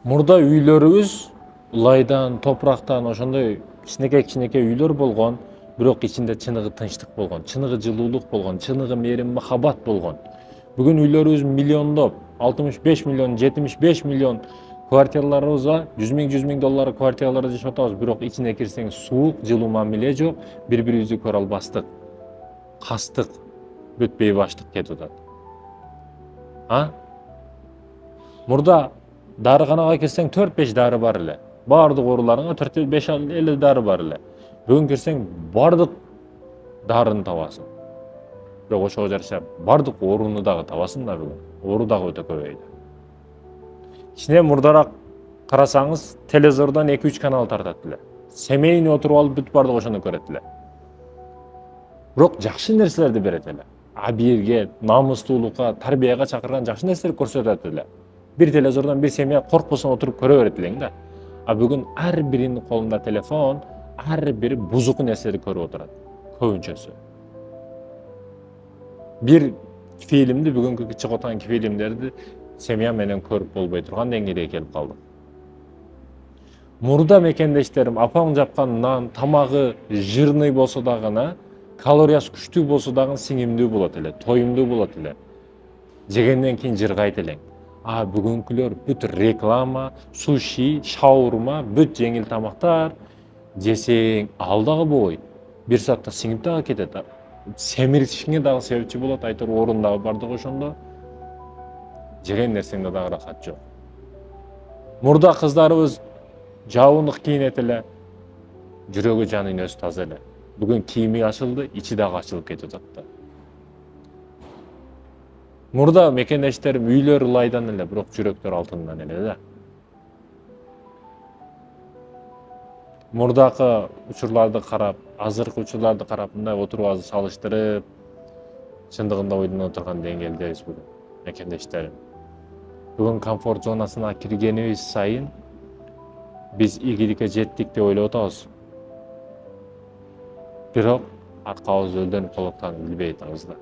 Мурда үйлөрүбүз ылайдан, топурактан ошондой кичинекей үйлөр болгон, бирок ичинде чыныгы тынчтык болгон, чыныгы жылуулук болгон, чыныгы мээрим махаббат болгон. Бүгүн үйлөрүбүз миллиондоп, 65 миллион, 75 миллион квартираларыбыз бар, 100 миң доллар квартираларда жашап атабыз, бирок ичине кирсең суук, жылуу мамиле жок, бири-бирибизди көрө албастык, кастык, бүт бейбаштык кетип атат. Мурда дарыканага кирсең 4-5 дары бар эле. Бардык ооруларыңа 4-5 эле дары бар эле. Бүгүн кирсең бардык дарыны табасың. Бирок ошого жараша бардык ооруну дагы табасың да бүгүн. Оору дагы өтө көбөйдү. Кичине мурдараак карасаңыз, телевизордон 2-3 канал тартат эле. Семейный отуруп алып бүт бардык ошону көрөт эле. Бирок жакшы нерселерди берет эле. Абийирге, намыстуулукка, тарбияга чакырган жакшы нерселер көрсөтөт эле. Bir televizordan bir semya korkmasan oturup көрө берет элең да. А бүгүн ар биринин колунда телефон, ар бири бузук нерселерди көрүп отурат. Көбүнчөсү. Bir фильмди бүгүнкү чыгып аткан фильмдерди семья менен көрүп болбой турган деңгээлге келип калдык. Мурда мекендештерим апаң жапкан нан, тамагы жирный болсо дагы, калориясы күчтүү болсо дагы сиңимдүү болот эле, тоюмдуу болот эле. Жегенден кийин жыргайт элең. А бүгүнкүлөр бүт реклама, суши, шаурма, бүт жеңил тамактар жесең ал дагы бой. Bir саатта сиңип дагы кетет. Семиришиңе дагы себепчи болот, айтор орун дагы бардык ошондо. Жеген нерсеңде дагы рахат жок. Мурда кыздарыбыз жабындык кийинет эле, жүрөгү жаны өзү таза эле. Бүгүн кийими ачылды, ичи дагы ачылып кетип атат да. Мурда мекендештерим үйлөр ылайдан эле, бирок жүрөктөр алтындан эле да. Мурдакы учурларды карап, азыркы учурларды карап, мындай отуруп салыштырып, чындыгында ойлоно турган деңгээлдебиз бүгүн, мекендештерим. Бүгүн комфорт зонасына киргенибиз сайын биз ийгиликке жеттик деп ойлоп атабыз. Бирок аркабыз өлдөнүп калып атканын билбей атабыз да.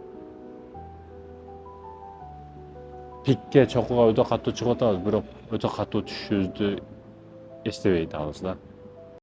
Пикке, чокуга өтө катуу чыгып атабыз, бирок өтө катуу түшүшүбүздү эстебей атабыз да.